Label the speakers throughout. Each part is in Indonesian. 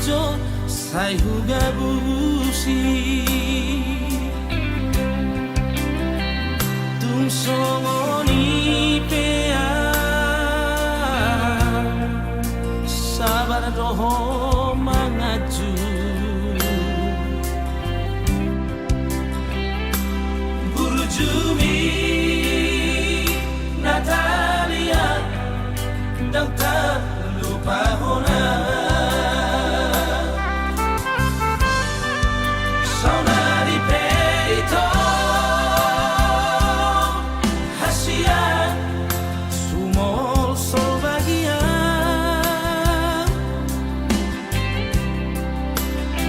Speaker 1: jo sai hugabusi tum songoni pea sabar doho mangaju burjumi Natalia dan tak lupa hona saudari peito hasia sumol solbagia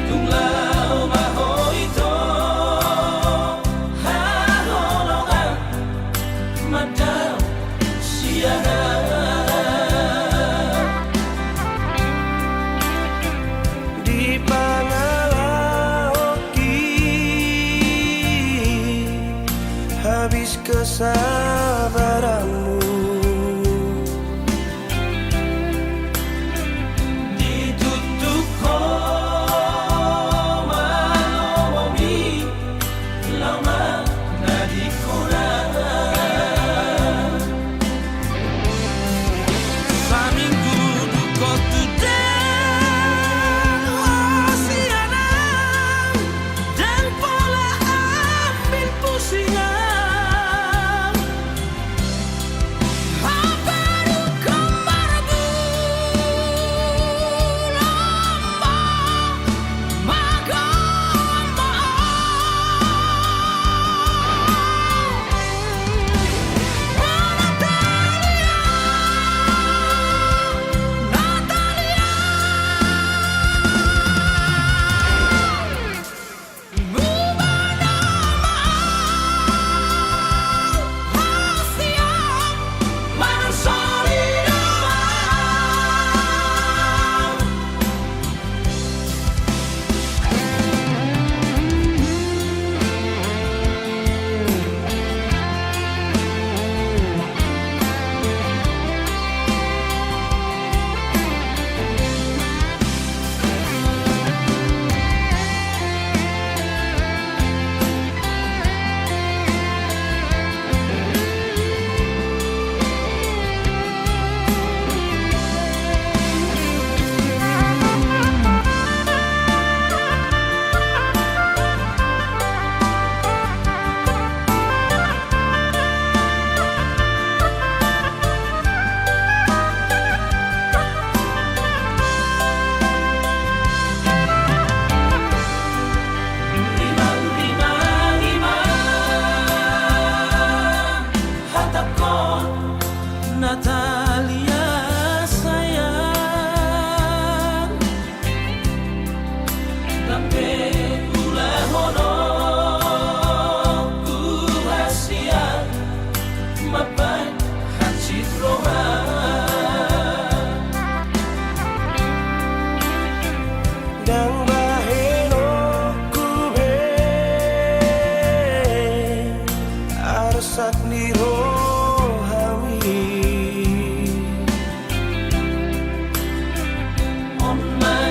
Speaker 1: tunglau mahoito haholongan madam siara di Pangalaoki habis kesabaranmu ditutup koma lomi lama nadikona saminggu duko tudang osiana dan pola ambil pusingan baru kembar lama magama Natalia Bumana Hasia Mansolida Natalia sayang tapi ulah hono ku hasia mapai hacit roha dang baheno ku be arsak niro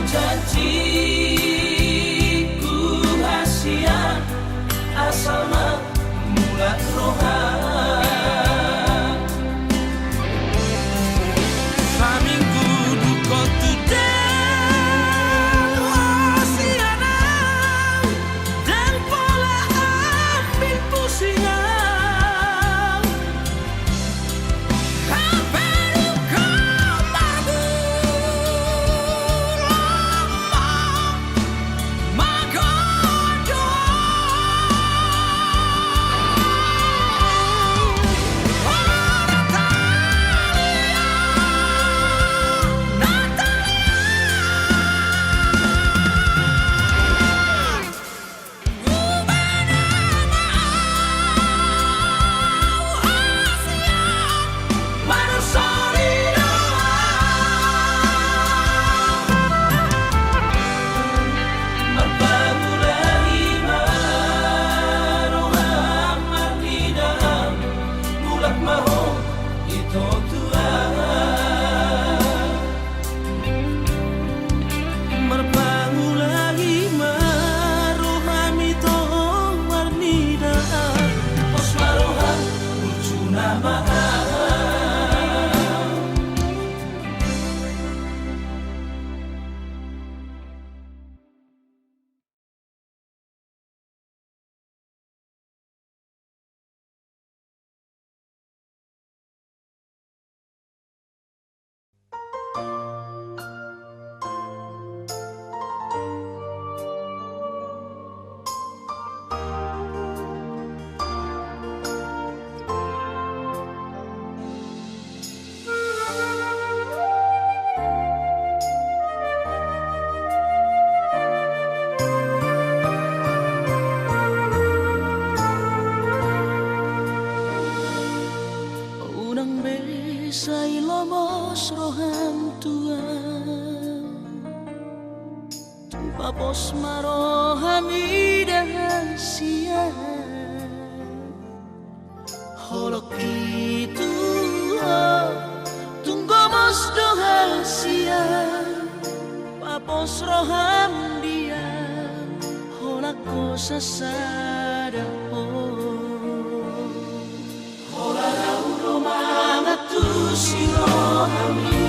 Speaker 1: janji ku hasia asal mulat roha saminggu duko tudang osiana dan pola ambil pusingan baru kembar lama Papos marohami dahasia Holok itu tunggu mos dohasia Papos roham dia Holak ko sasada Hola rauro mga tusi rohami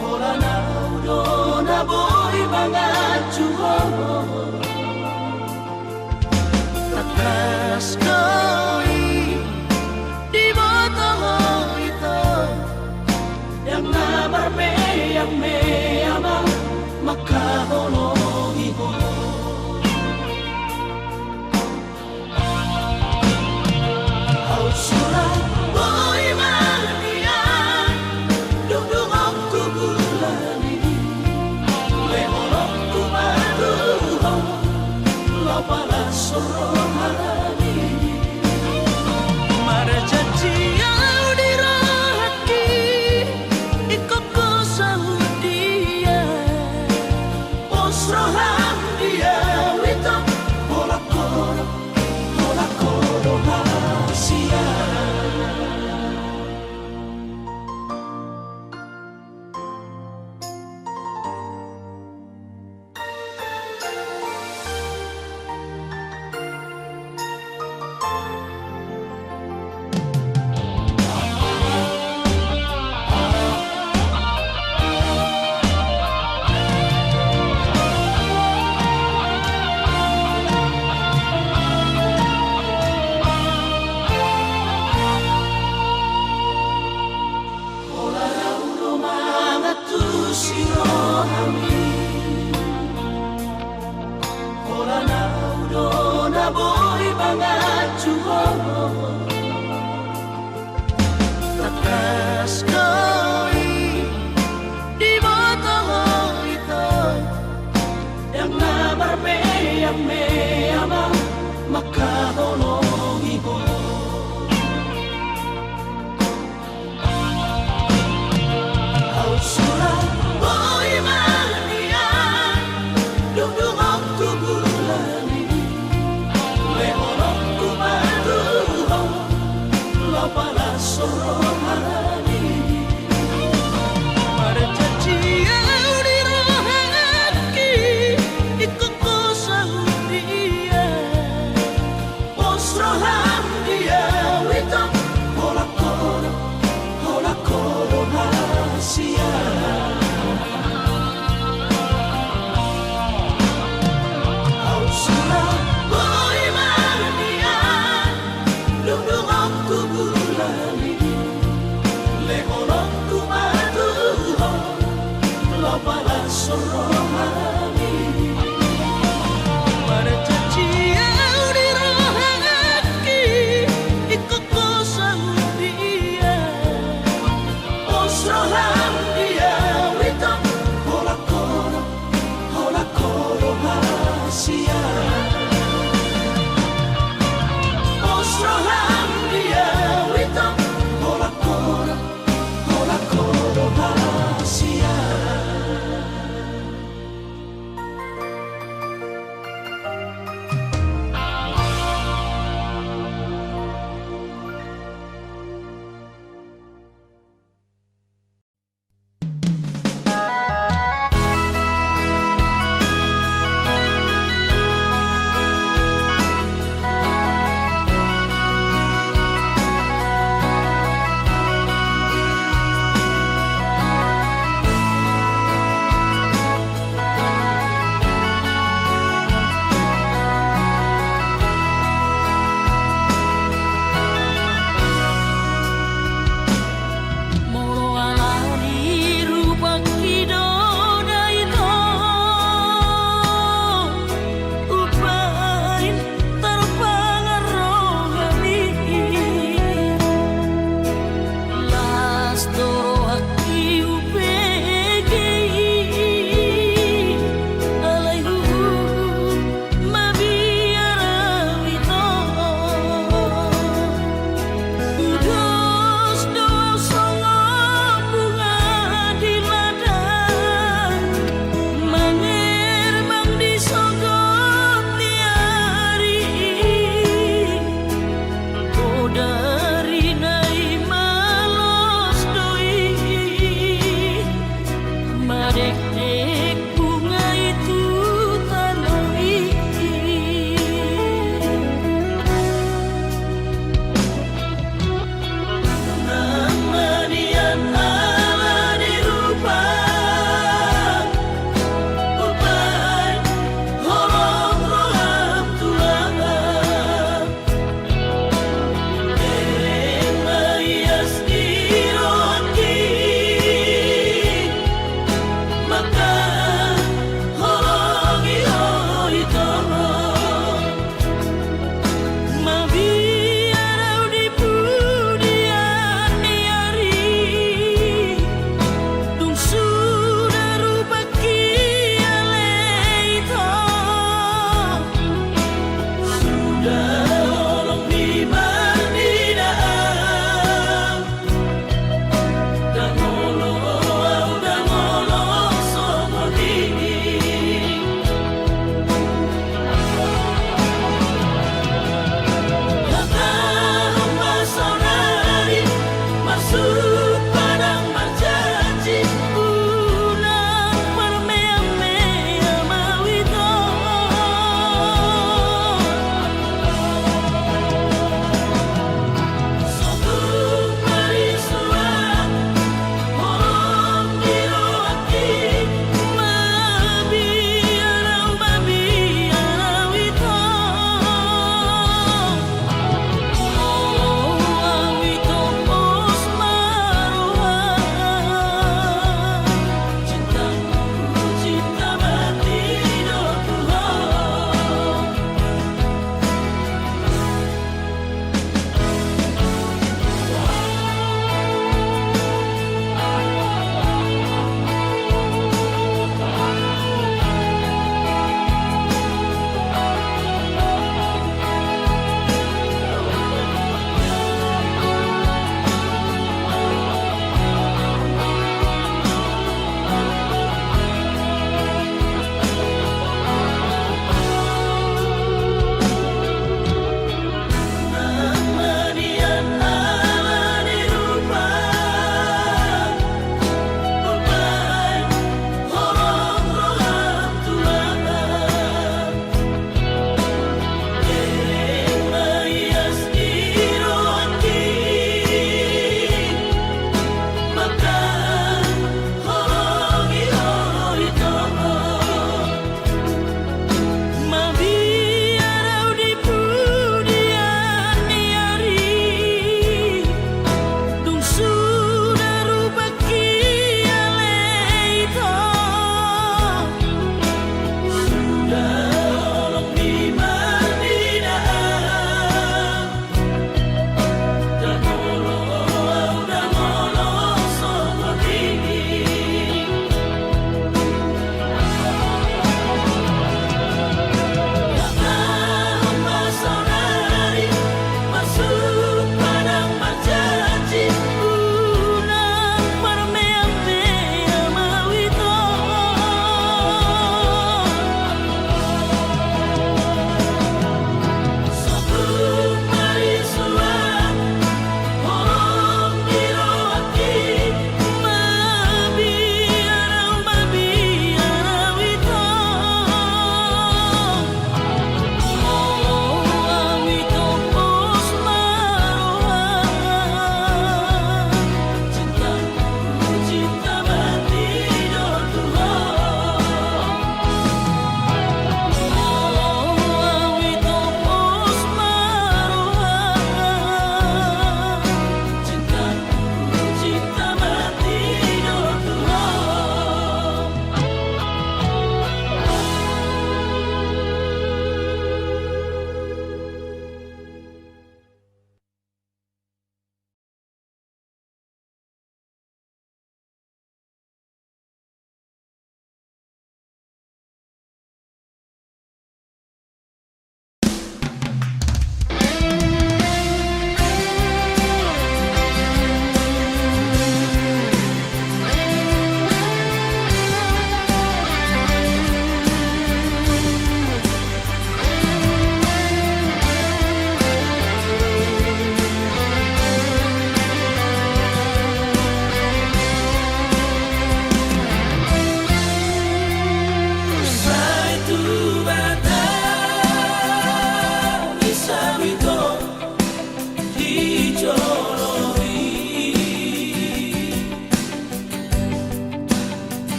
Speaker 1: Hola naudo na boy mga chuho Takas koi di boto ito Yang namar yang ama makahologi ho Au surat boy manian Dudung aku bulani Leholok ku maduho Lapala sorohani Marjanji au dirahaki Ikut ko sahudia Pos roham dia Wito Hola koro hasia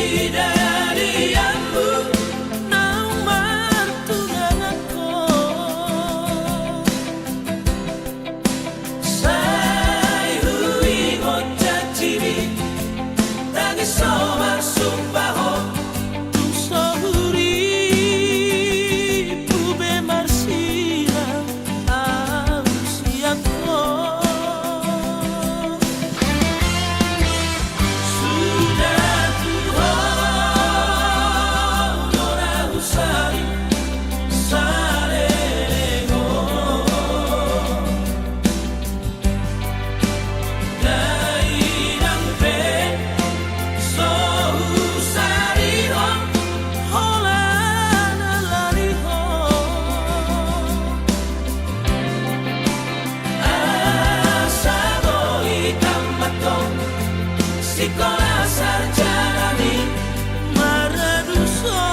Speaker 1: bidadarianmu nomor tunanganku. Sai hui ngocak ciri tangis somar sumpaho tung sohuri pube marsila ausiaku. Sudah Tuhan ora usari sarego dai nampe so usari ho holana lari ho asado hitam beton sekolah sarjana di Maraduso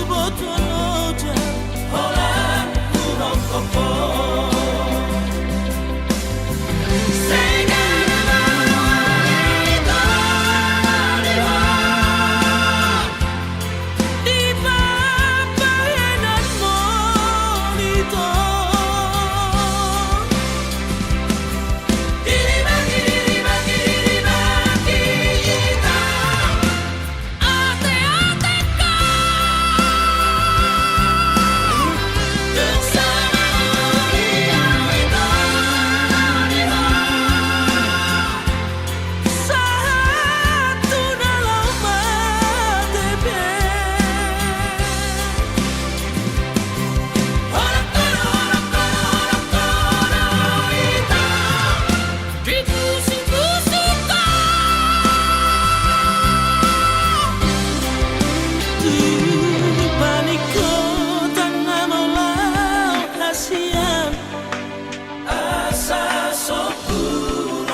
Speaker 1: Botoloja Holan Kumokopo. Di papayanan monito Diribagi kita ate-ateka bersama yang itu satu dalam mati Paniko tengah molau kasihan asa sopurohan.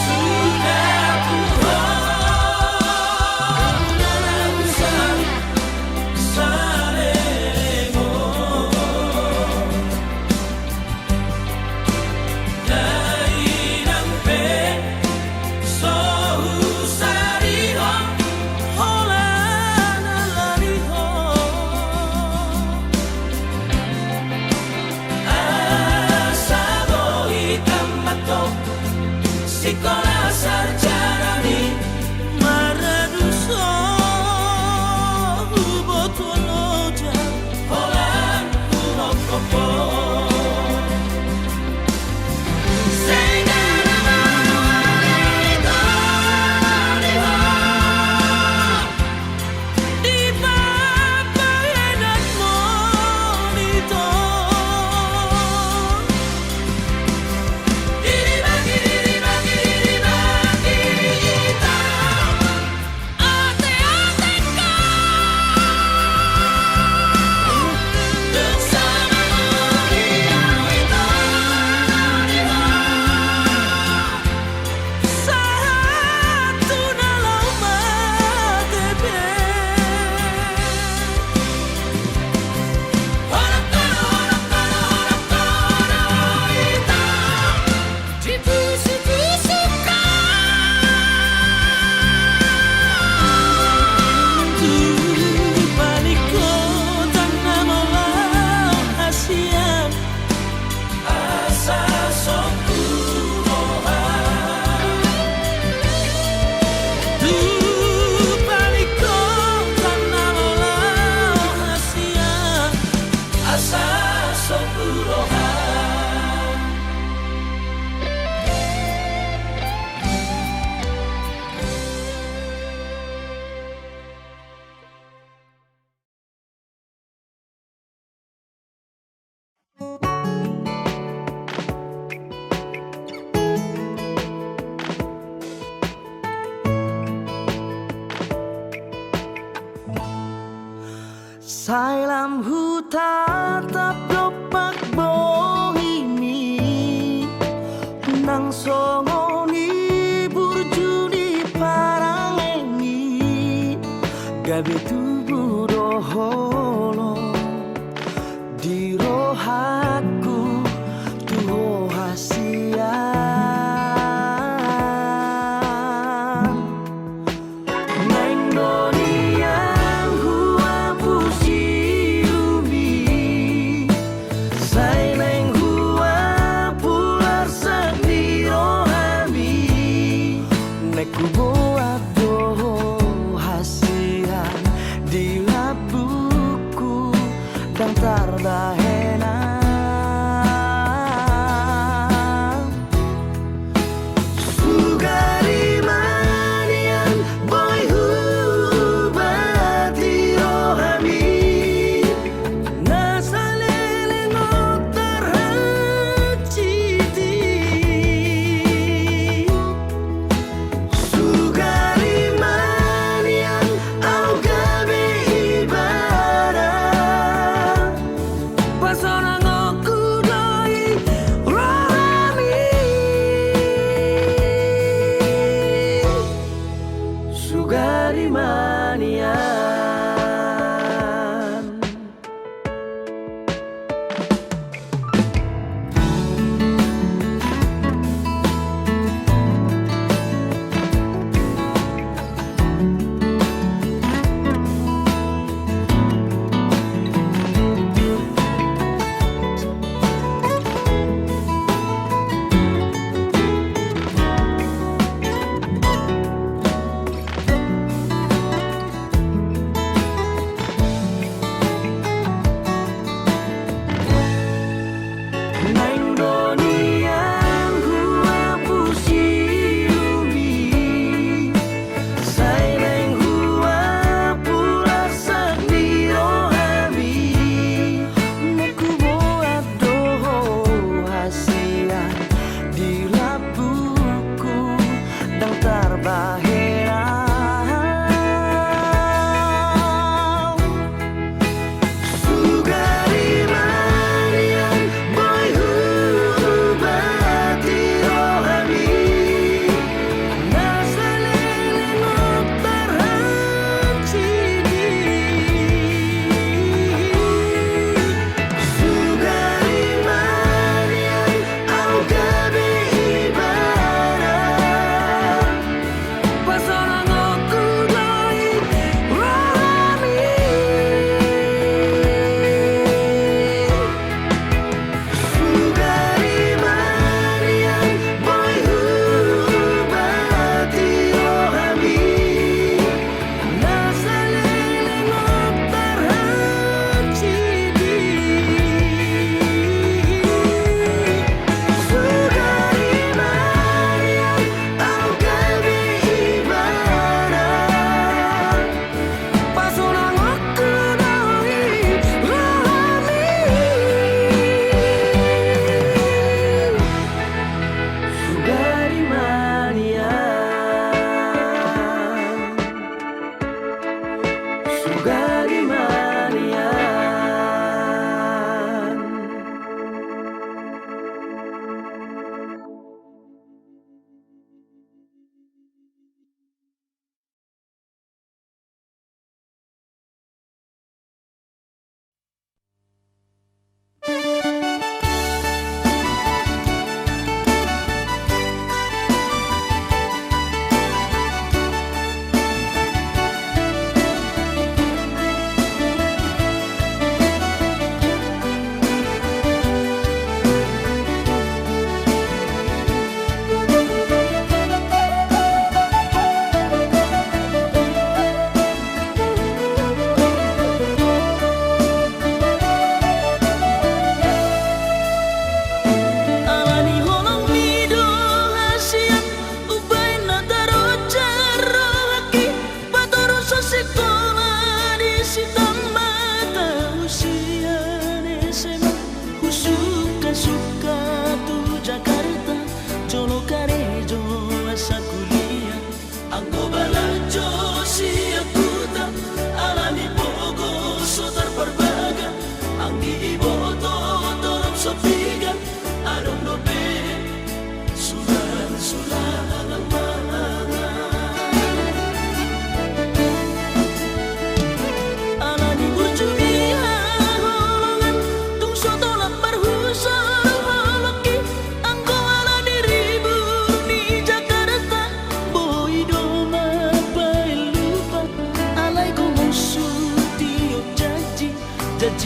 Speaker 1: Sudah Tuhan ora usari sarego dai nampe so usari ho holana lari ho asado hitam beton sekolah sarjana di Maraduso Botoloja Holan Kumokopo. Di papayanan monito diribagi kita Gabe tubuh doholo di rohaku tuho hasian neng doniang hua pusi umi sai neng hua pular sendiro hami nek ku buat doho hasian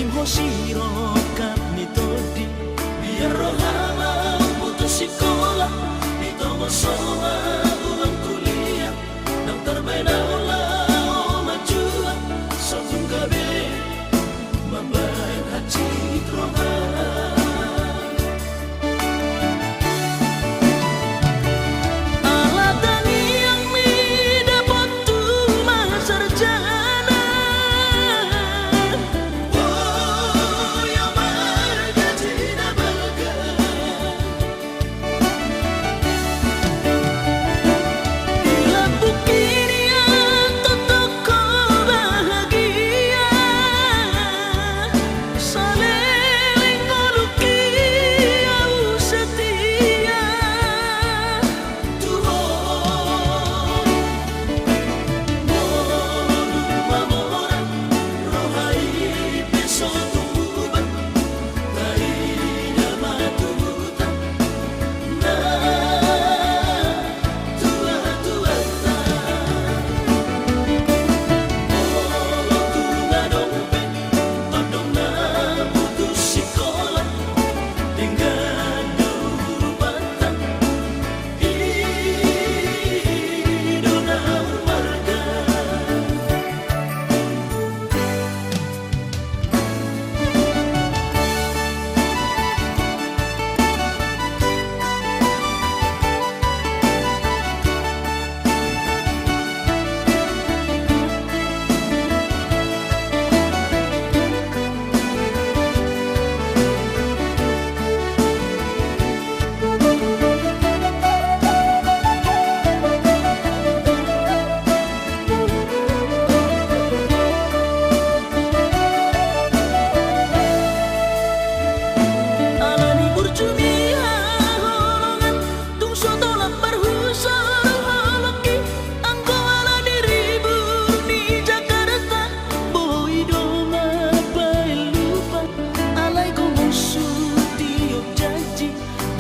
Speaker 1: Jajim hoshiro kami todi biar rohama putus sekolah ditomo soma uang kuliah daftar benaula majua sotong gabe membayar haji rohama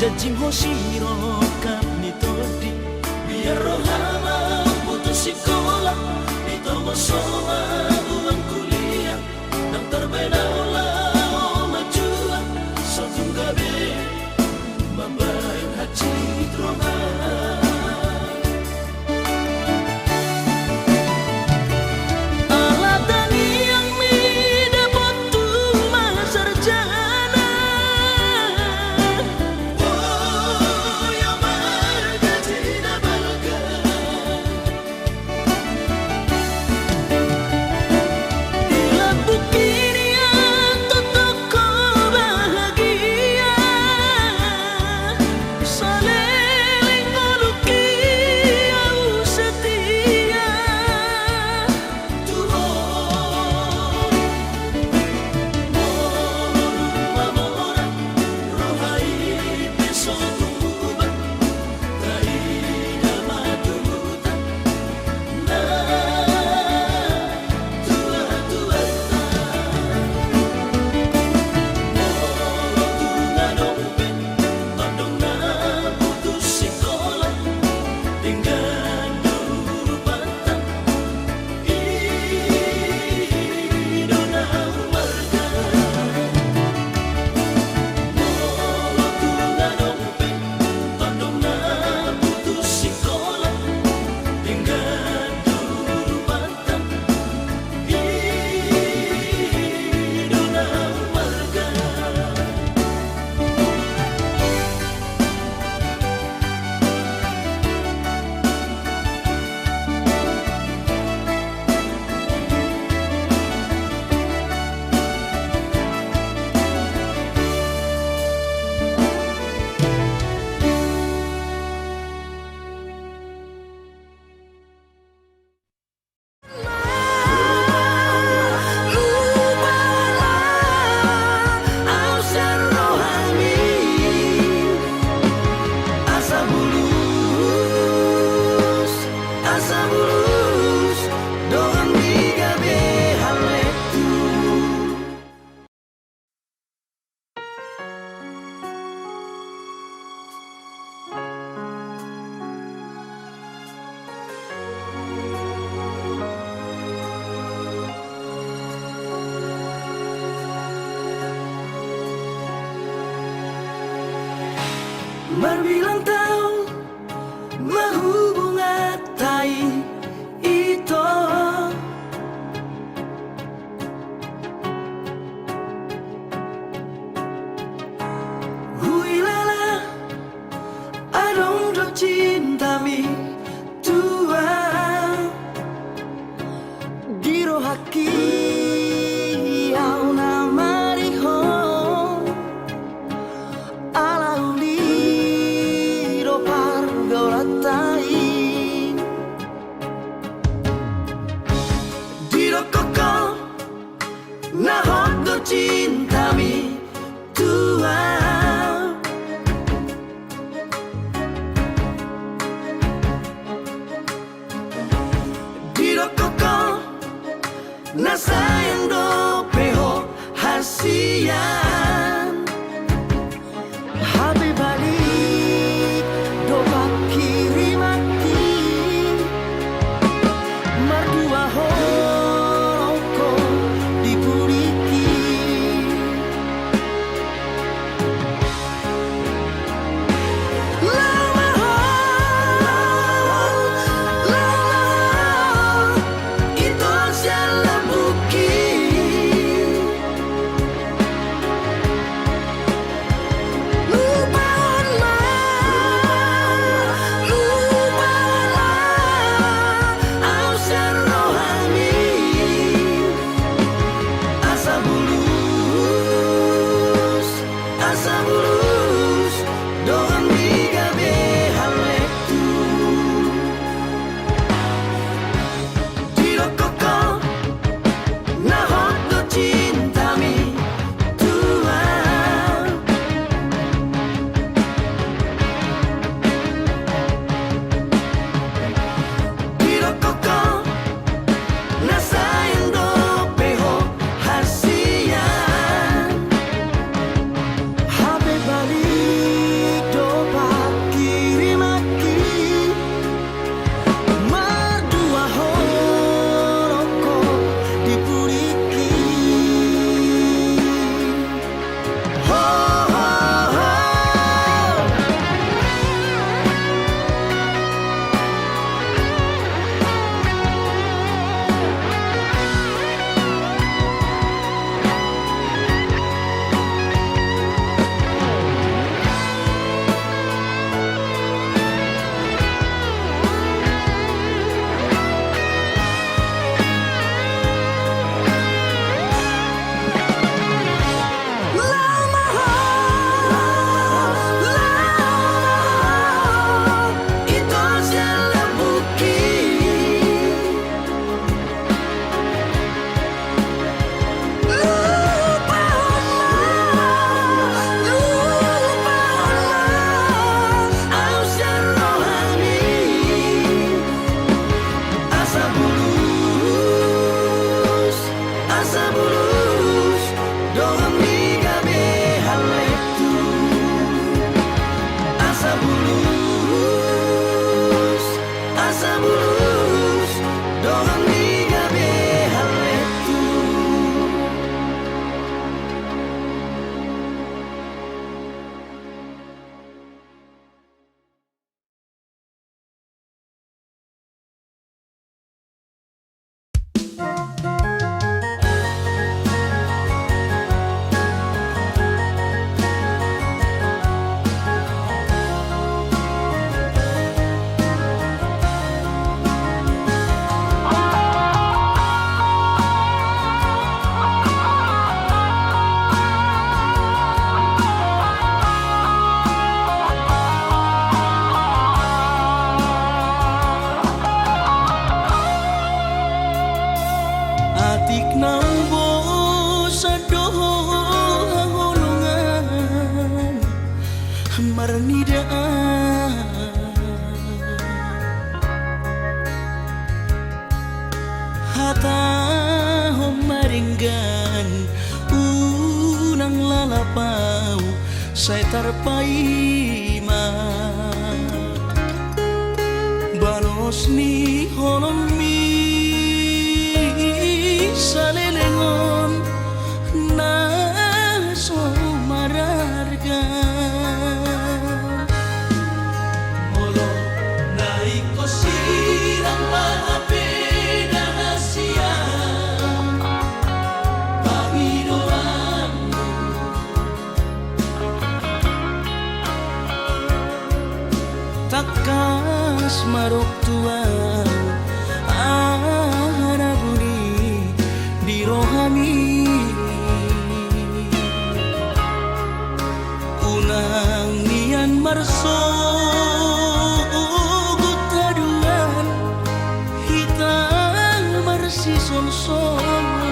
Speaker 1: Jajim hoshiro kami todi biar rohama putus sekolah ditomo soma uang kuliah daftar benaula majua sotong gabe membayar haji rohama berbilang tahun menghubungatai itu. Huilala adong do cintami tua giro haki au namariho ala uli do pargolatai diro koko nahot do cintami tua. Nasayang do peho hasian Habi balik do pakirimaki Mardua hoko dipuriki
Speaker 2: Saya terpaima balos ni honomi salelengon na so mararga marok tuang Arabuni di rohami Unang nian marso gutaduan Hitang marsi sonsonan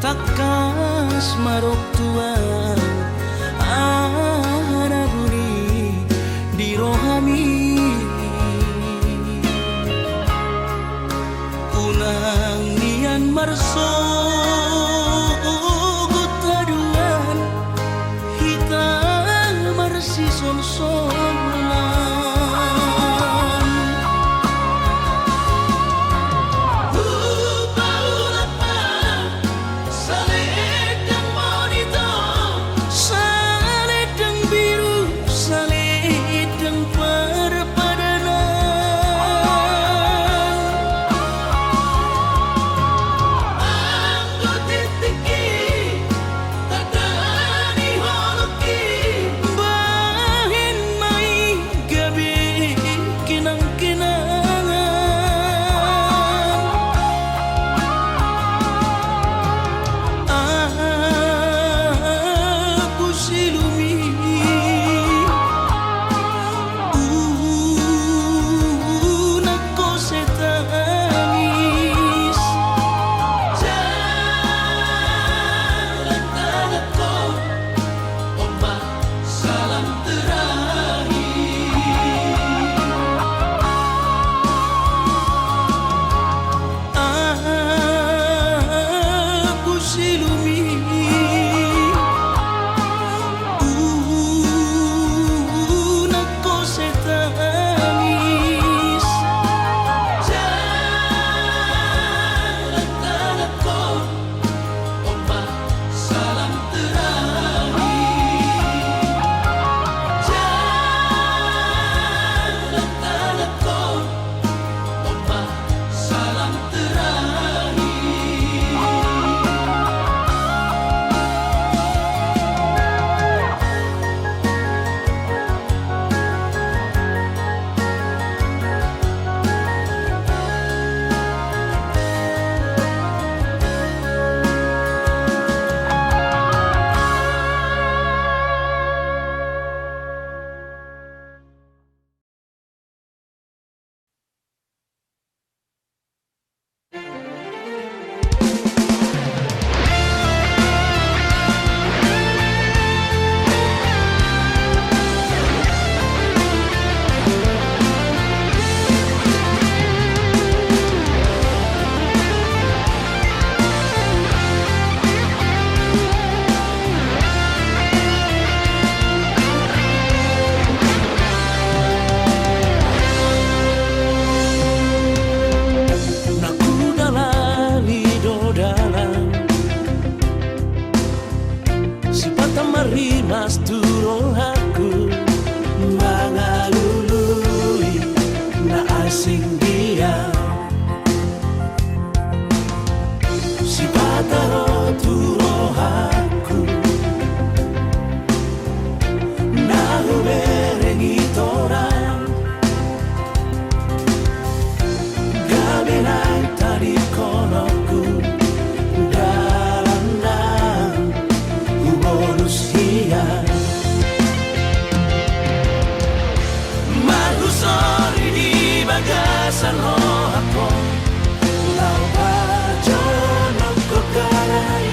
Speaker 2: Takas marok tuang Arabuni di rohami Unang nian marso gutaduan Hitang marsi sonsonan Gabi
Speaker 1: rohako lau bajono kokarai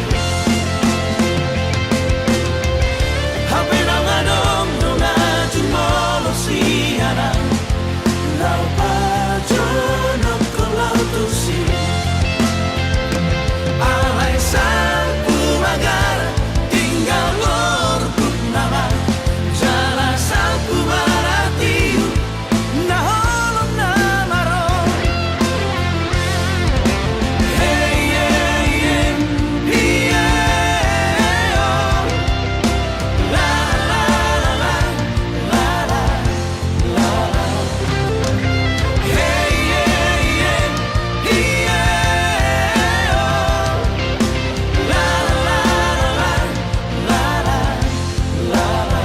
Speaker 1: Hapena ngadong dona jumolo siana lau bajono kolau tusi Alai sapu magara tinggal lor purnama Jala sapu baratiu naholong namaro Hey hey hey yeah oh La la la la la la la la Hey hey hey yeah oh La la la la la la la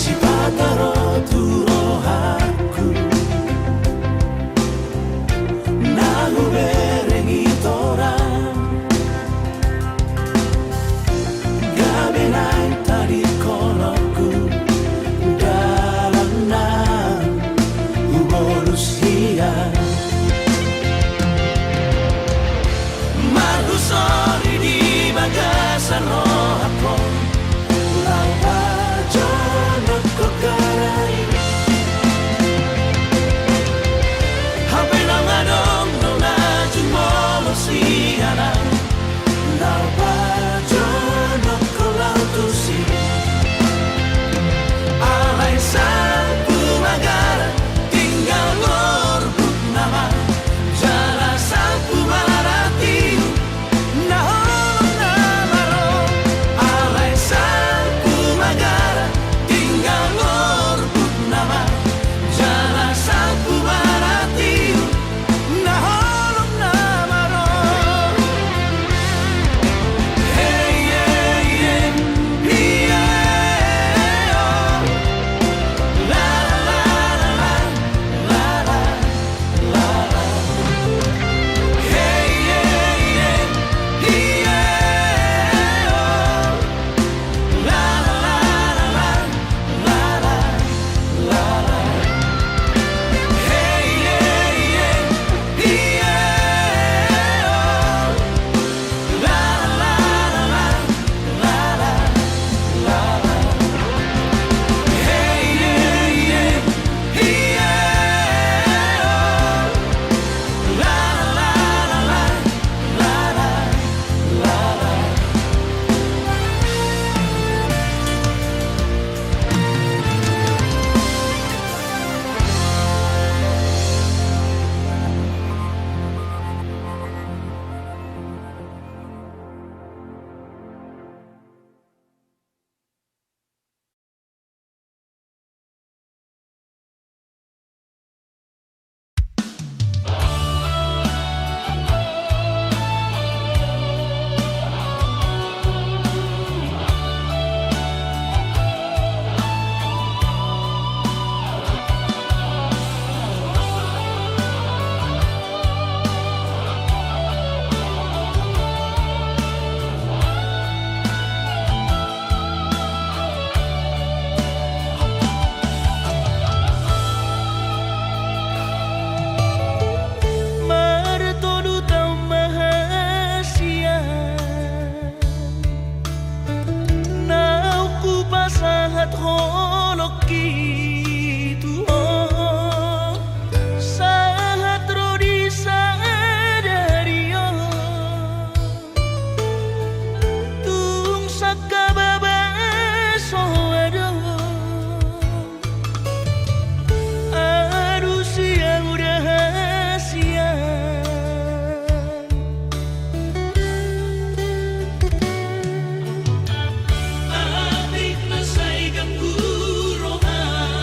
Speaker 1: Si pataro tu rohaku Nalu berengi torang Gabenai tadi konoku Dalam nang Ubonus hiang Malu sori di bagasan rohako Lau bajono kokarai Hapena ngadong dona jumolo siana Lau bajono kolau tusi Alai sapu magara tinggal lor purnama Jala sapu baratiu naholong namaro Alai sapu magara tinggal lor purnama Jala sapu baratiu naholong namaro Hey hey hey yeah oh La la la la la la la la Hey hey hey yeah oh La la la la la la la la Hey hey hey yeah oh La la la la la la la la Hey hey hey yeah oh La la la la la la la la Martodu tau mahasia Nauku pasahat holok gitu Sahat rodi sadario Tung sakababa soado Aduh siang udah siang Atik nasai ganggu rohan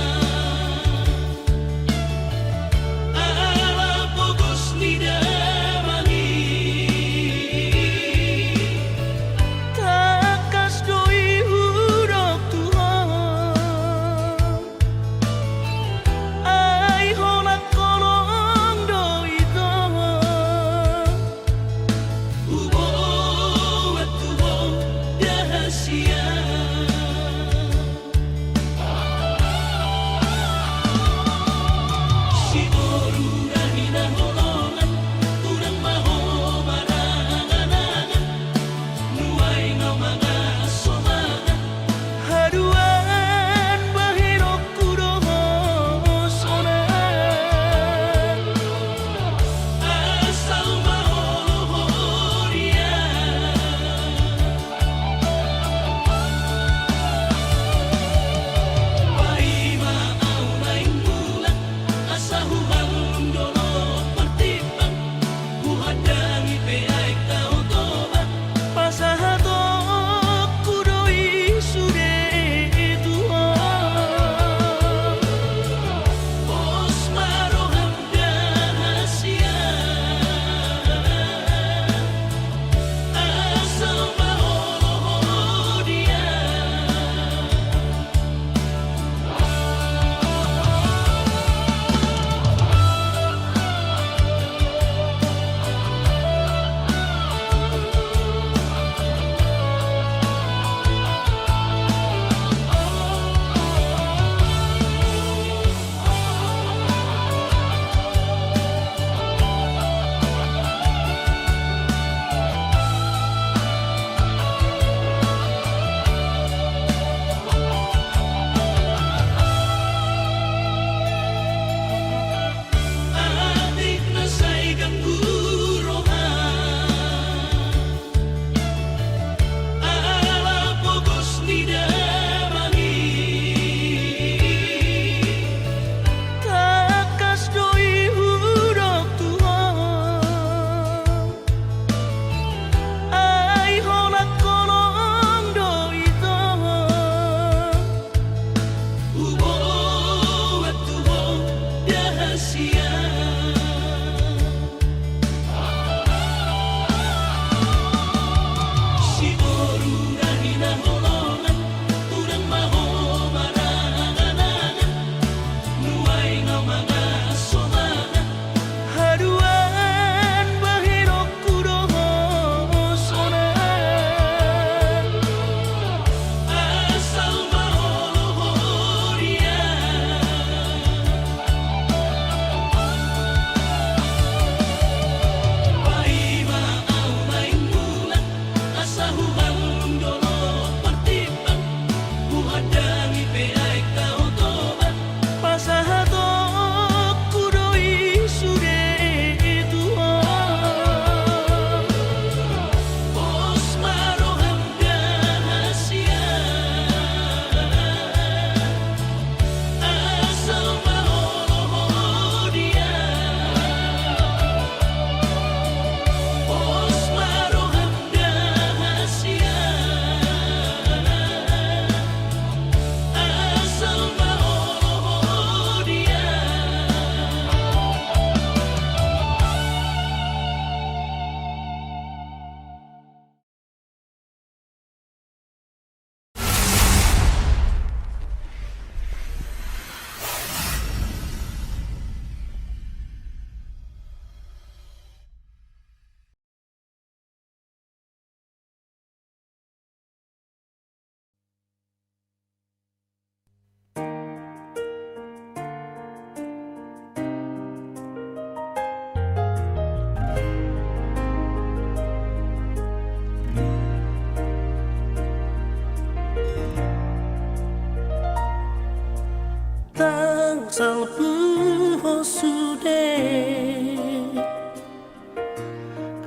Speaker 2: tangsal puhosude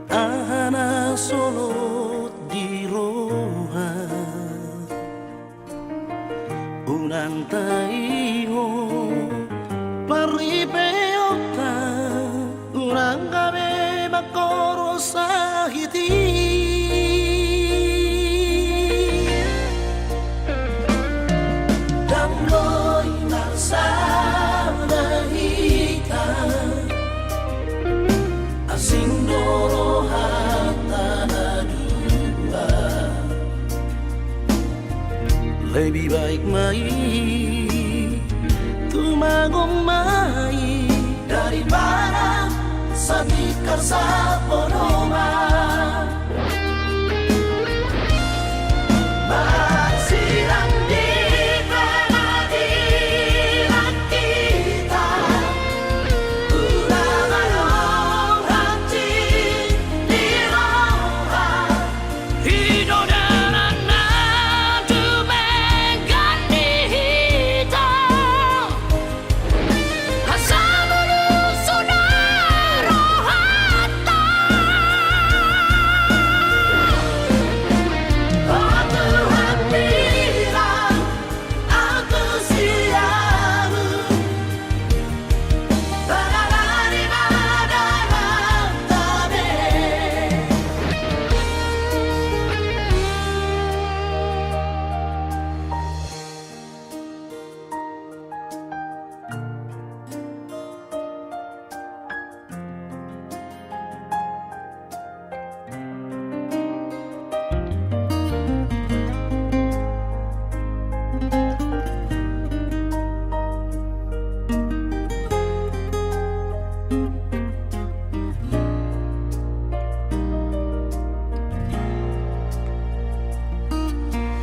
Speaker 2: ana solot di roha unang taingo paripeota unang gabe makoro sahiti damloy narsada hita asing doro hatana dua lebih baik mai tumagong mai daripada sadikar sa ponoma masirang di pengadilan kita ulang-ulang hati di roha hidup dan anak mengganti hitam asal sudah rohata aku bilang aku siamu dari mana tabe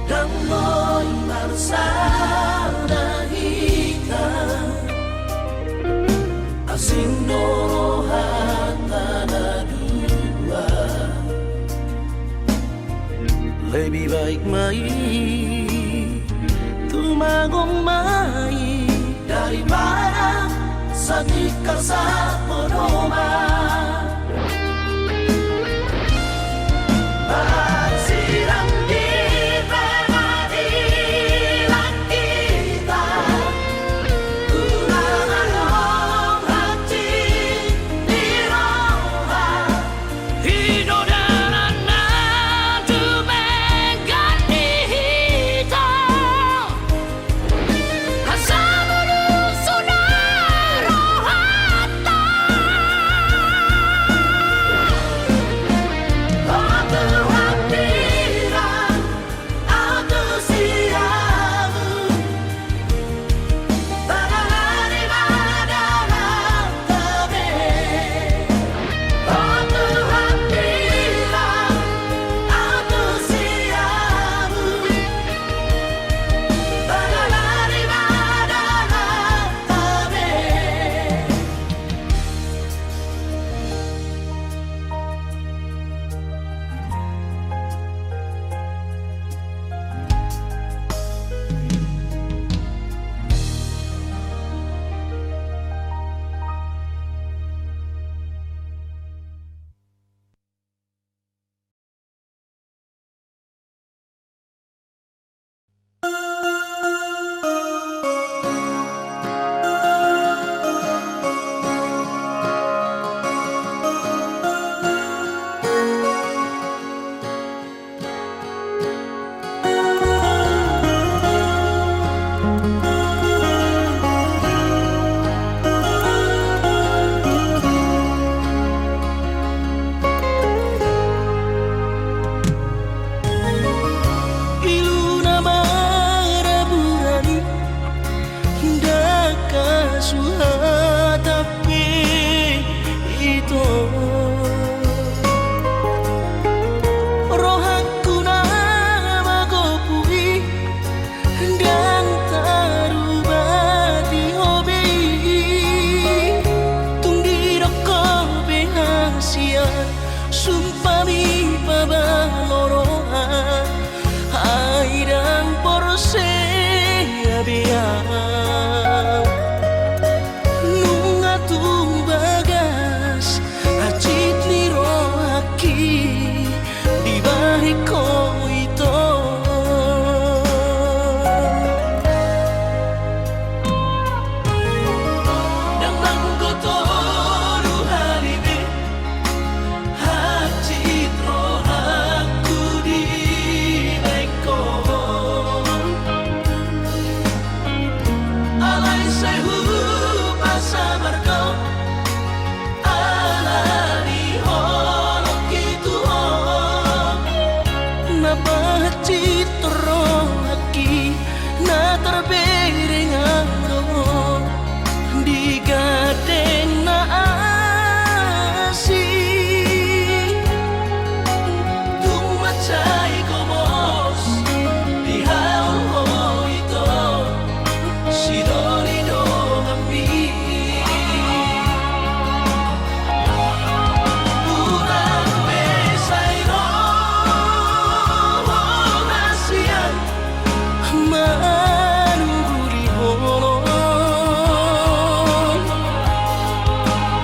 Speaker 2: damloy marsada hita asing doro hatana dua lebih baik mai tumagong mai daripada sadikar sa ponoma masirang di pengadilan kita ulang-ulang hati di roha hidup dan anak mengganti hitam asal sudah rohata aku bilang aku siamu dari mana tabe Tuhan bilang aku siamu dari mana tabe iluna maraburani daka suhatapi itu rohaku nama gopui dan tarubati hobi tunggi rokok behasian sumpami pabalorohan airang porse biar terpiring aro di gadeng na asih tumacay komos di haul ito si Dorido kami urang besayro nasiyan manuguri holong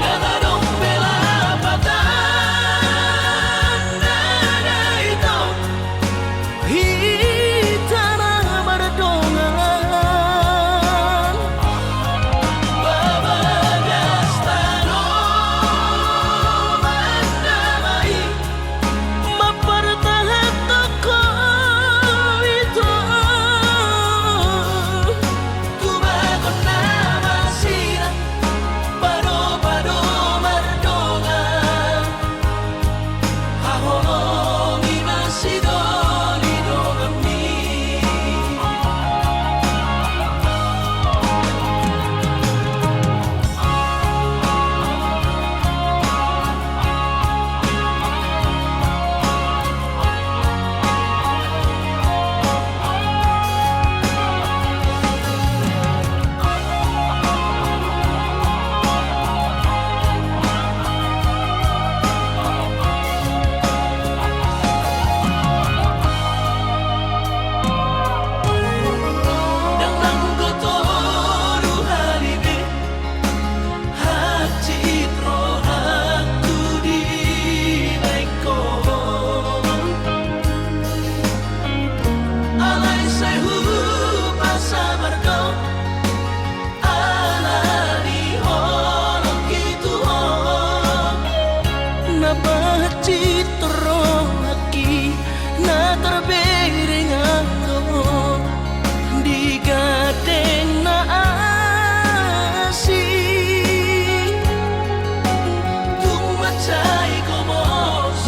Speaker 2: nagadong pelapatan nada ito hitana berdongan babagas tanong mandamai mapartahan toko ito tumagon na masira paro-paro mardongan hahongi masidolido kami Nang kotoru halibe hacitro aku di baiko alay sayu pasabar kau alani holong gitu napacitro aki na terpiring aro di gadeng na asih tumacay komos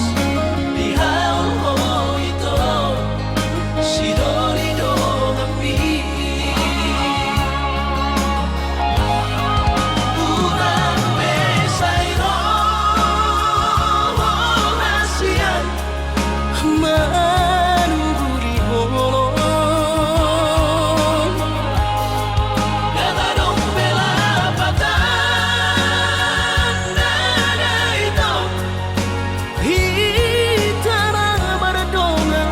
Speaker 2: di haul ito si Dorido kami urang besayro nasiyan manuguri holong nagadong pelapatan nada ito hitana berdongan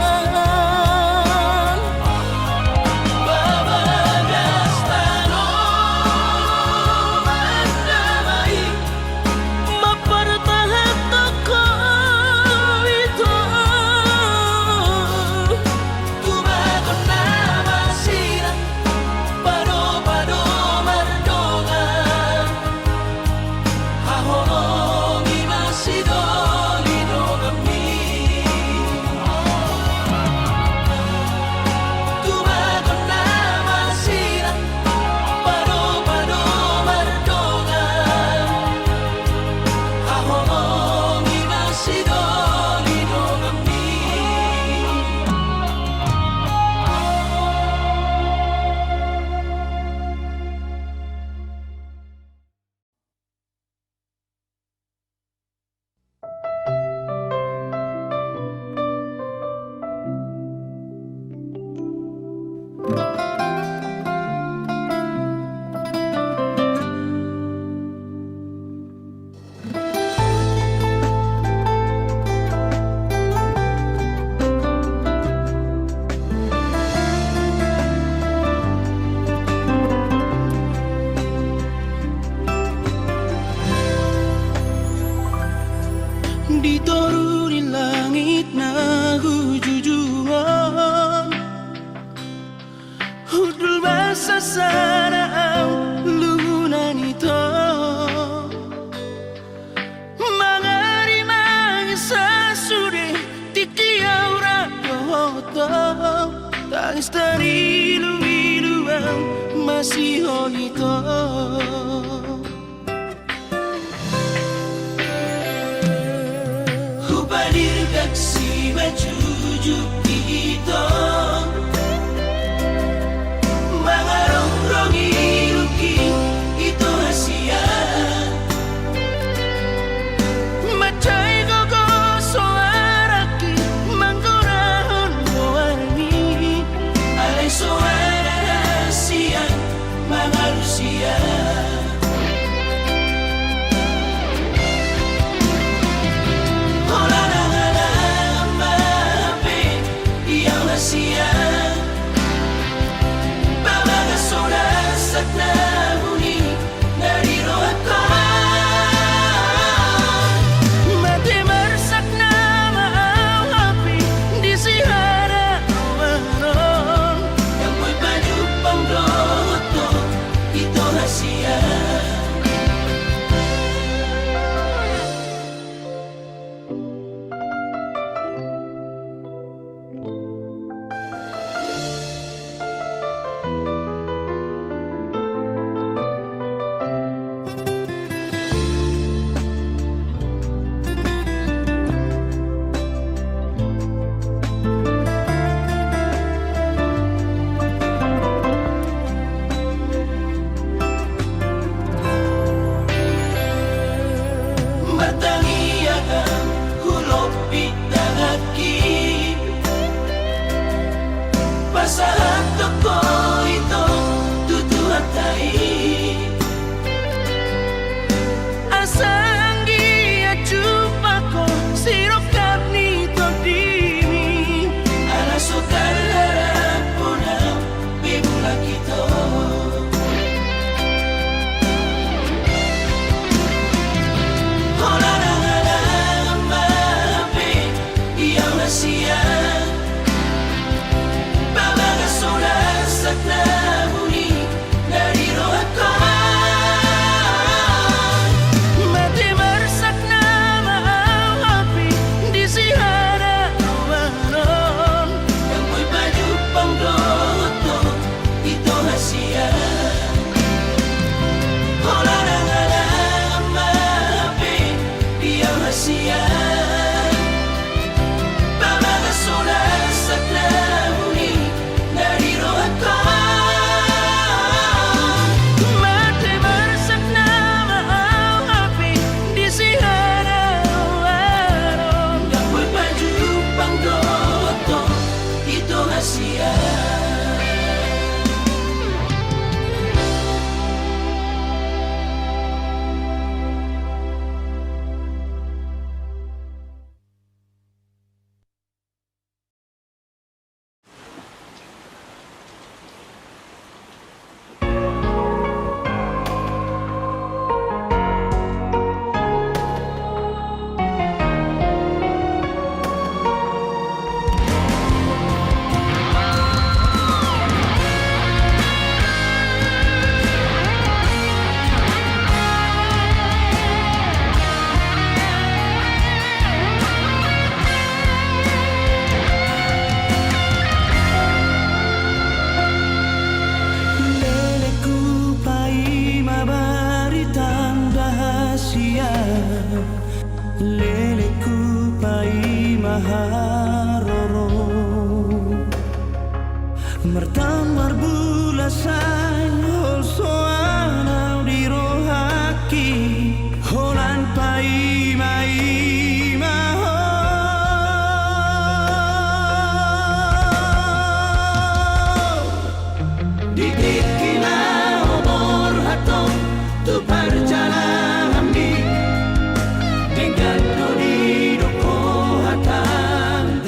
Speaker 2: babagas tanong mandamai mapartahan toko ito tumagon na masira paro-paro mardongan hahongi masidolido kami tumagon na masira paro-paro mardongan hahongi masidolido kami Diturunin langit na hujujuan Hudul basa sana ang lunan ito Mga rimang sa suri Titiyaw rayoto Tangis dari ilu-ilu ang masihon ito Hubadir si majujuk ito rahasia. Oh larang-larang mahapi dia rahasia. Pamalas oras at lahuli dari rohaka. Mati marsak na maahapi di siya araw-araw. Dapat pajupang doto ito rahasia. Leleku pai mabaritang rahasia. Leleku pai maharoro. Mertamar bulasan holsoanau di rohaki. Holan pai mai maho. Dikit kina obor hatong tu perjalanan ambi. Dengan dodi doko hatang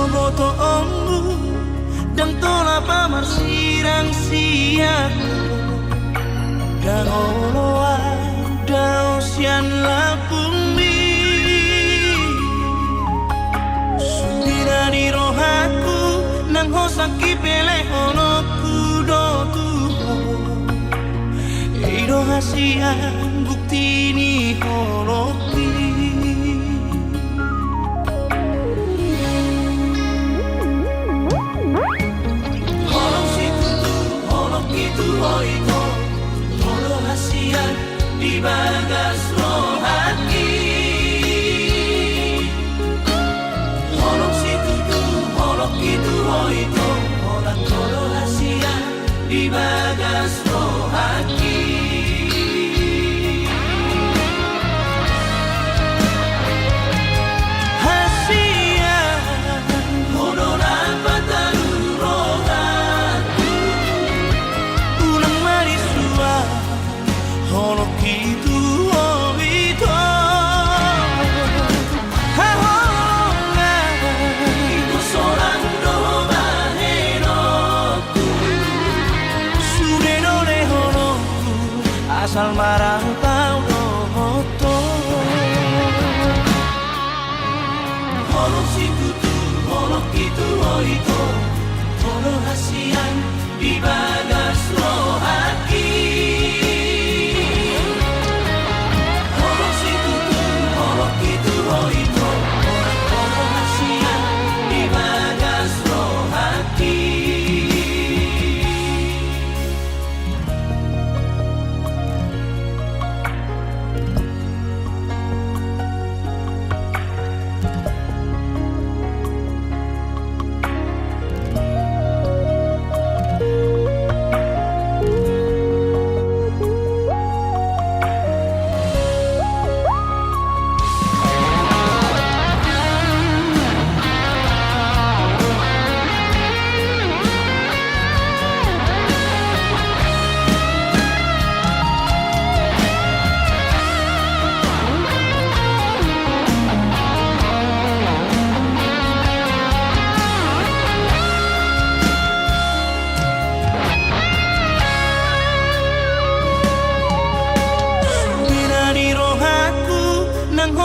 Speaker 2: boto ombu dan tola pamar sirang siaku dan oloa dausian lapumi sudira di rohaku nang hosaki pele honoku do tuho ido hasian bukti ni holoki oito, tolo hasian di bagas rohati. Holok situ tu, holok itu oito, orang tolo hasian di bagas rohati. Hasian, honoran batalu rohati. Holok itu oito hahonga itu seorang doa henoku sudah dole holoku asal marah tau dohoto holok situ tu holok itu oito holok hasian di bagas rohaki.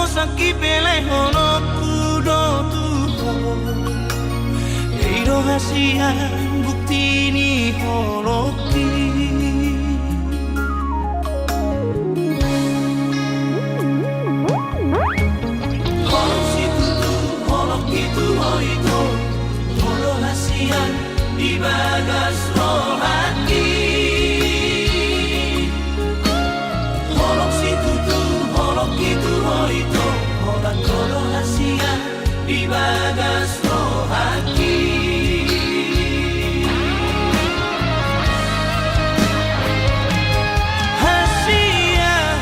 Speaker 2: Hosaki pele honoku do tuho ido hasian bukti ni holoki holok situ tu holok itu oito tolo hasian di bagas rohati holok situ tu holok itu oito orang tolo hasian di bagas rohati hasian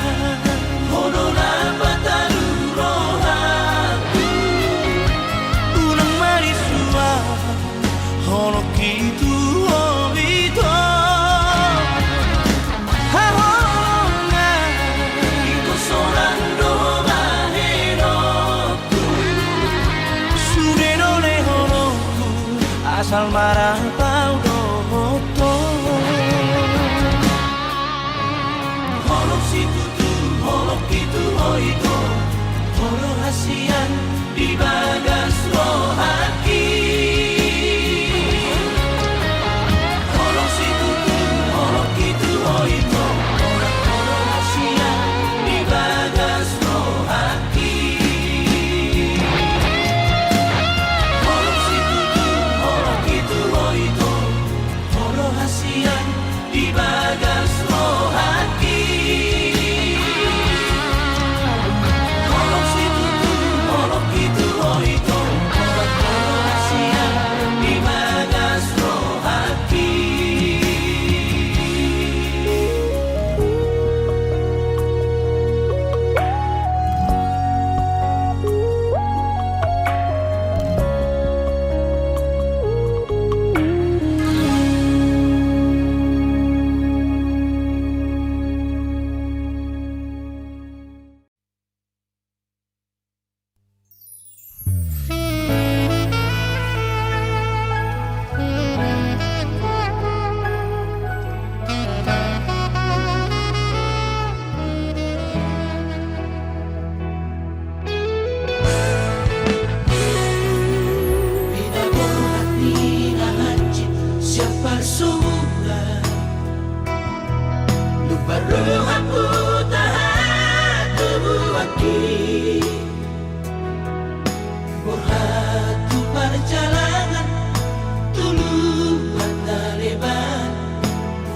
Speaker 2: honoran batalu rohaku unang marisua holok itu oito hahonga itu seorang doa henoku sudah dole holoku asal marah tau dohoto holok situ tu holok itu oito holok hasian di bagas rohaki holok situ tu holok itu oito orang holok hasian di bagas rohaki holok situ tu holok itu oito
Speaker 1: Borhatu perjalanan tuluhan taleban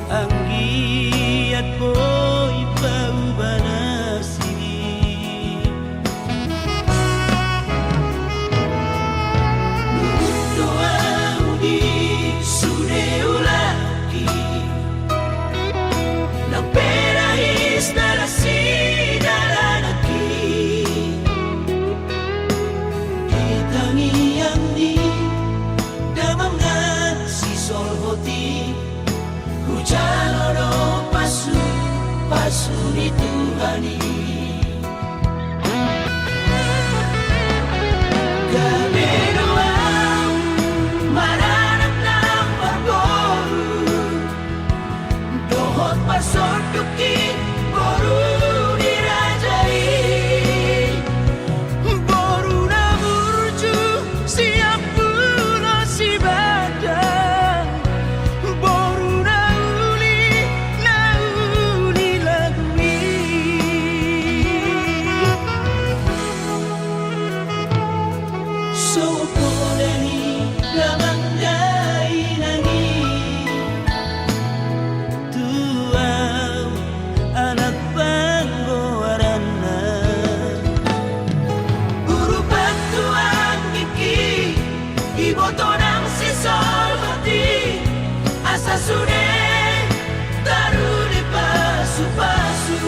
Speaker 2: Anggiat boy bau banasi
Speaker 1: doa di sudeulaki nang perahis dalasi dalanaki ditangian di damangan si solhoti hujan oro pasu ni Tuhani gabi doa maranak ng barboru dohot pasoduki boru dirajai boru na burju siap pula si badan boru na uli lagui so poleni lamandai nani
Speaker 2: Tuau anak panggoarana
Speaker 1: Guru bantuan gigi iboto ng si solhoti asa sune taruli pasu-pasu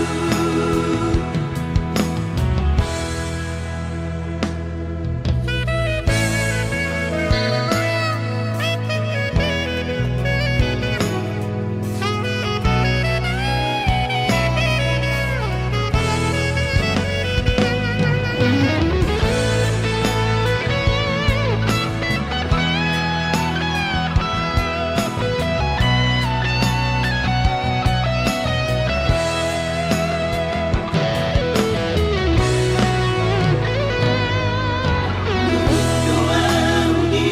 Speaker 1: doang di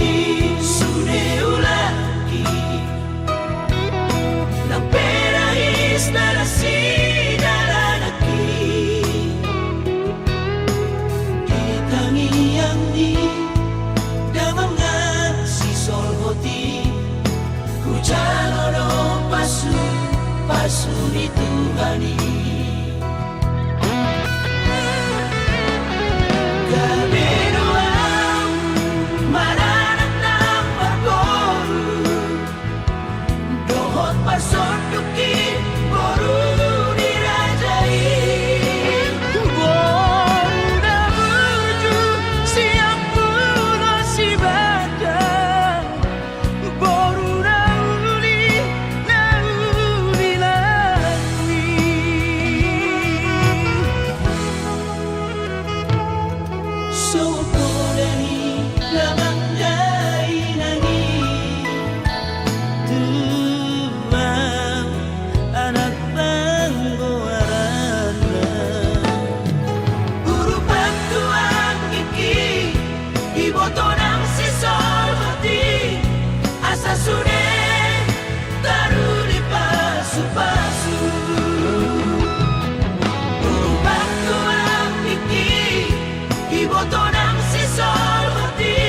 Speaker 1: sudeulaki nang perahis dalasi dalanaki ditangian di damangan si solhoti hujan oro pasu ni Tuhani gabi doang maranak ng barboru dohot pasoduki boru dirajai boru na burju siap pula si badan boru na uli lagui so poleni lamandai nani
Speaker 2: Tuau anak panggoarana
Speaker 1: Guru bantuan gigi iboto ng si solhoti asa sune taruli pasu-pasu Guru bantuan gigi iboto ng si solhoti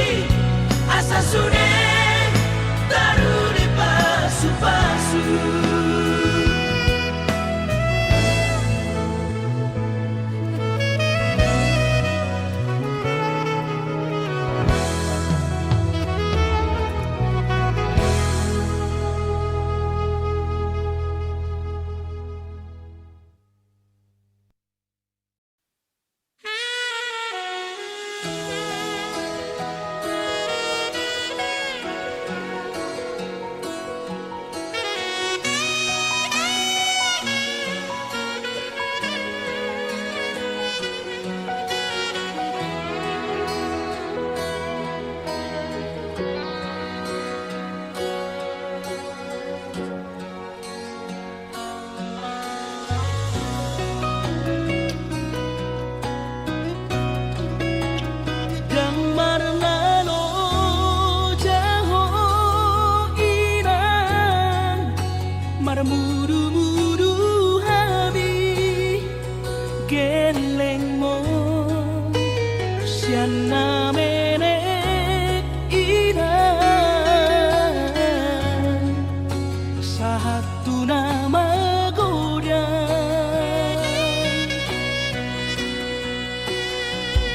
Speaker 2: menek inang satu nama godang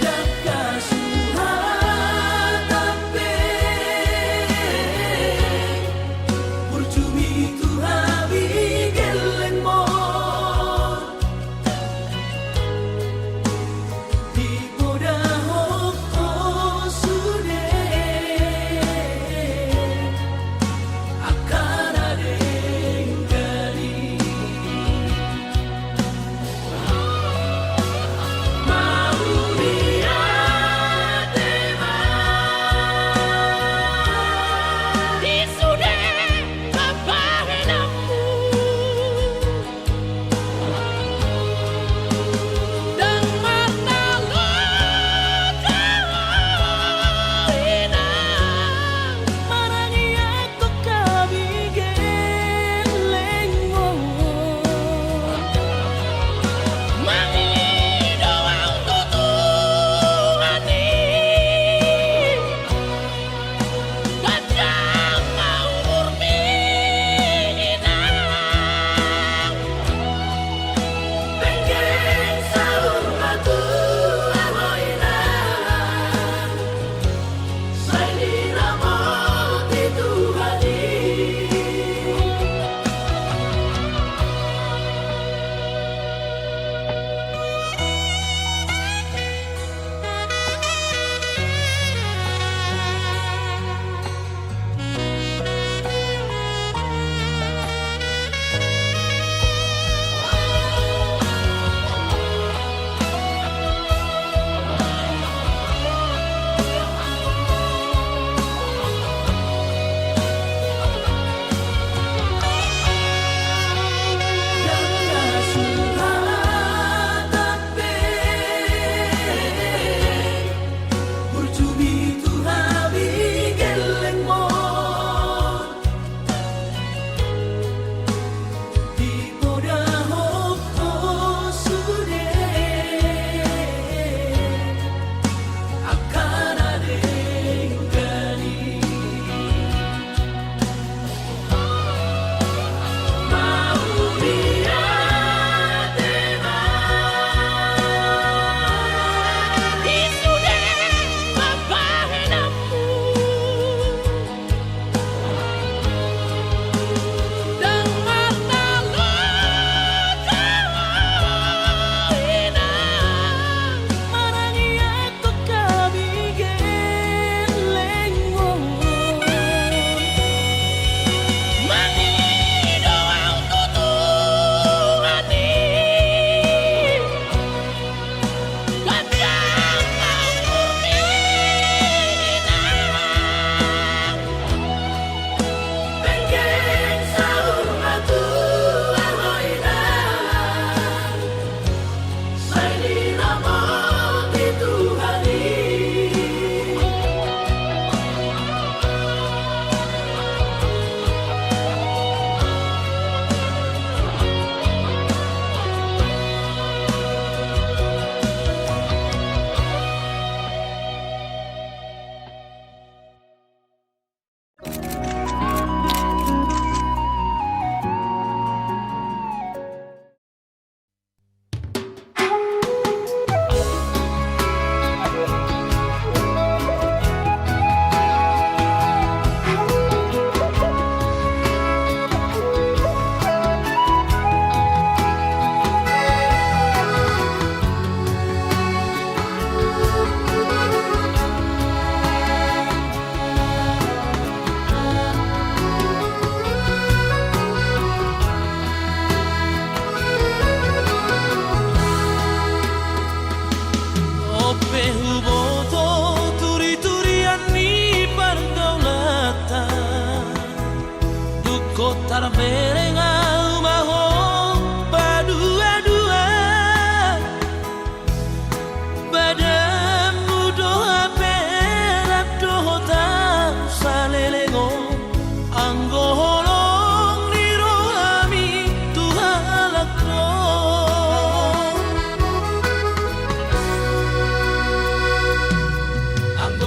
Speaker 2: Daka suhatape Burjumi tu habi geleng mo Di bodah hok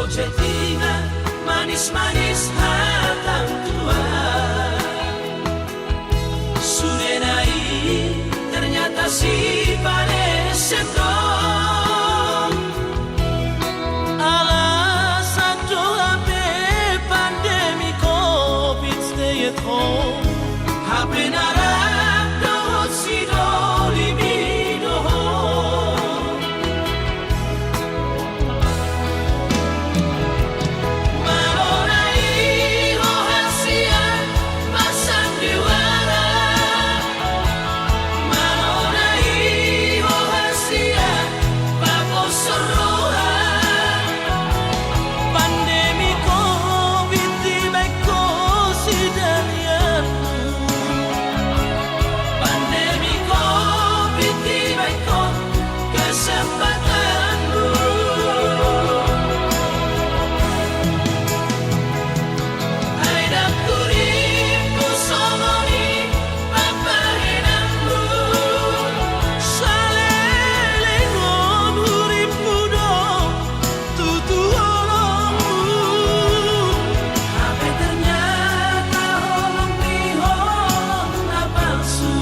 Speaker 2: cetingan manis-manis hatang tua. Sudenai ternyata si pada sendok. Alasan doa be pandemi COVID stay at home. HP narak dohot si doli bidohon. Malonai rohasian masang diwara. Malonai rohasian babosorohan. Pandemi COVID di beko si dalian. Pandemi COVID di beko kesempatanmu. Aida kuripu somoni papahenangmu. Salelengon huripu do tutu olongmu. Tapi ternyata olong bihon na palsu.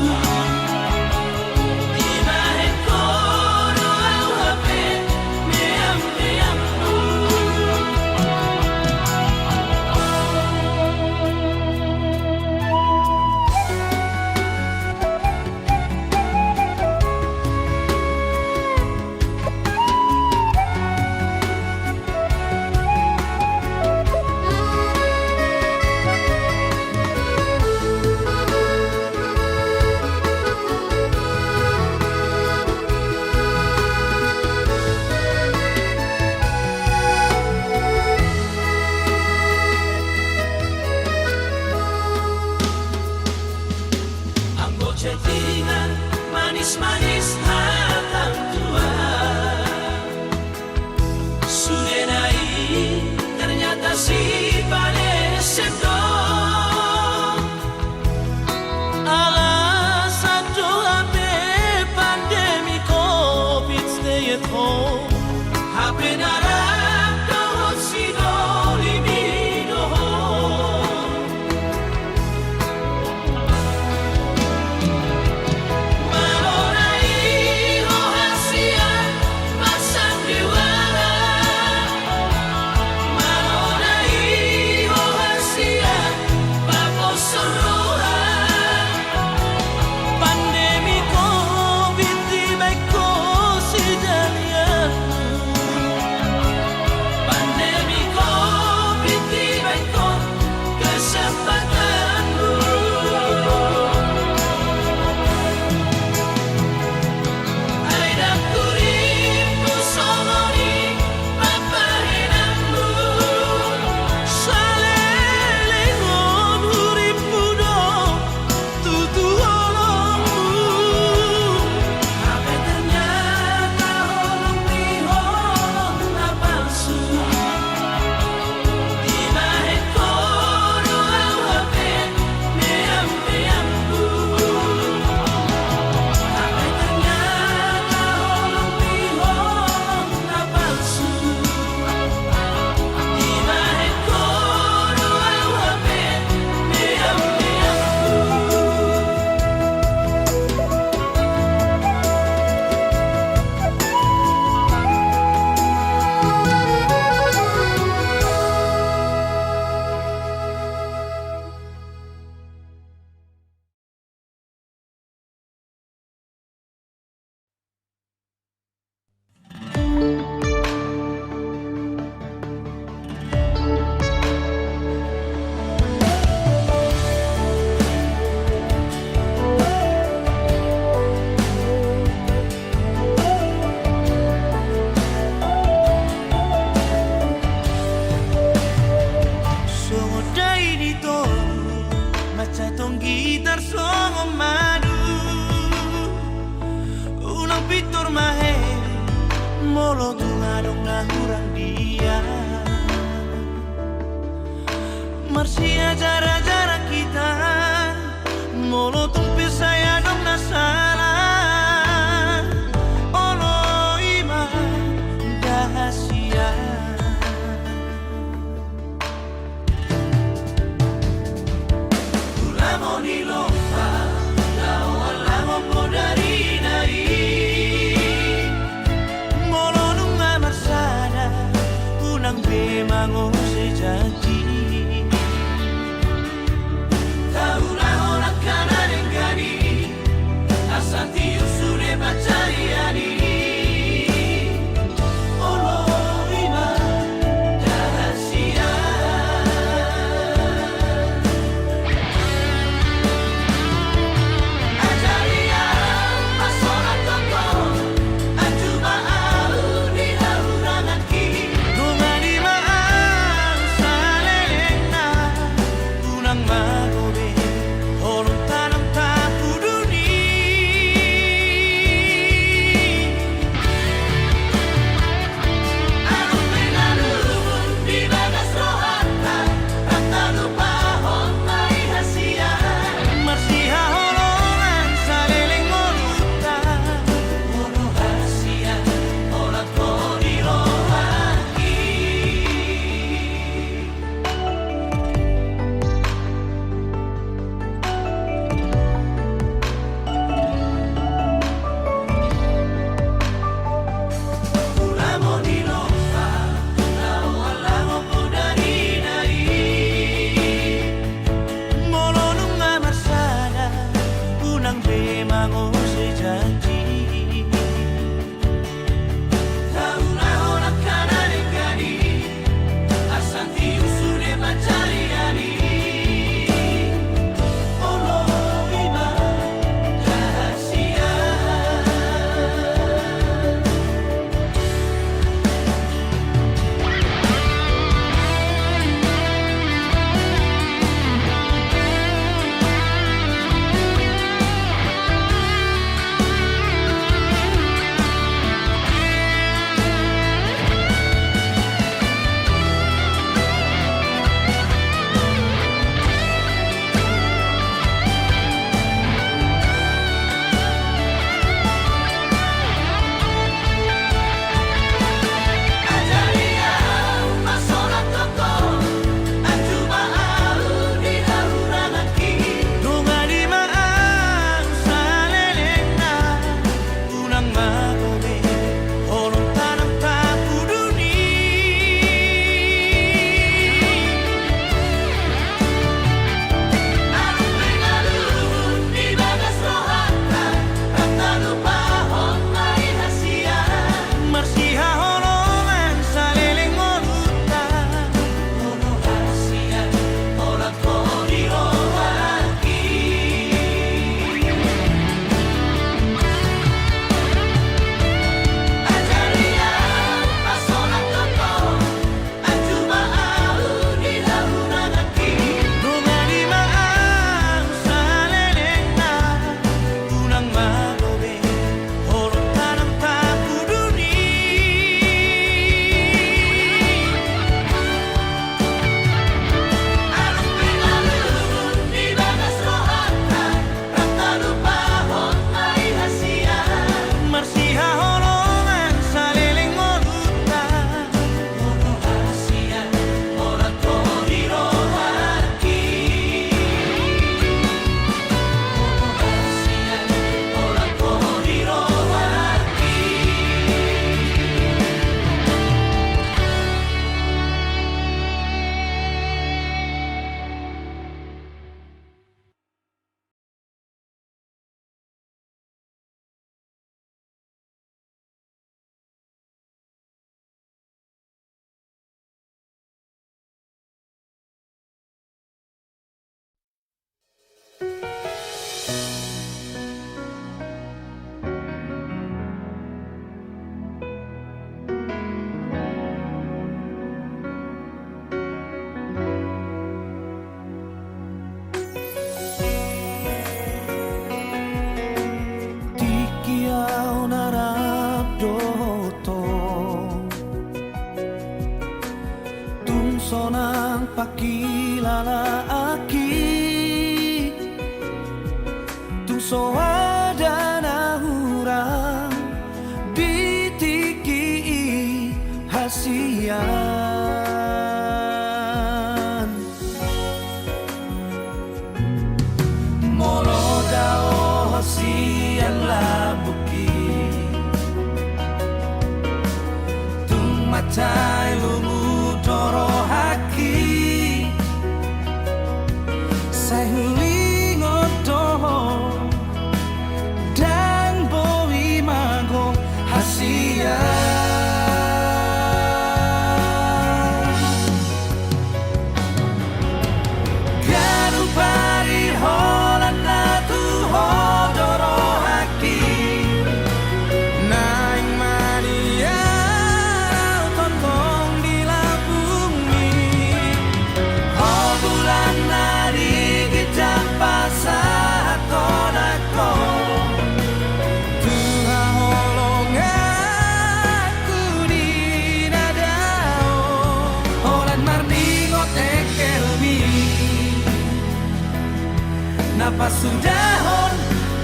Speaker 2: Di bahen kono au HP meam-meammu. Anggo cetingan manis-manis hatang tua. Sudenai ternyata si pada sendok. Alasan doa be pandemi COVID stay at home. HP narak dohot si doli bidohon. Malonai rohasian masang diwara. Malonai rohasian babosorohan. Pandemi COVID di beko si dalian. Pandemi COVID di beko kesempatanmu. Aida kuripu somoni papahenangmu. Salelengon huripu do tutu olongmu. Tapi ternyata olong bihon na palsu. Di bahen kono au HP meam-meammu. Tapi ternyata olong bihon na palsu. Di bahen kono au HP meam-meammu. Songo dai dito maca tong gitar songo madu. Ulang pitur mahe molo tungadong nahurang dia. Marsia jarak-jarak kita molo tumpi saya dong nasalah. Olo ima dahasia. memang sejanji. Tahu-tahu kanan gani asati usure pacariani. sonang pakilala aki tung so ada na hurang ditiki hasian molo dao hasian labuki tung matai lumu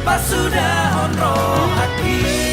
Speaker 2: pasudahon rohaki.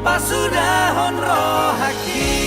Speaker 2: Pasudahon rohaki.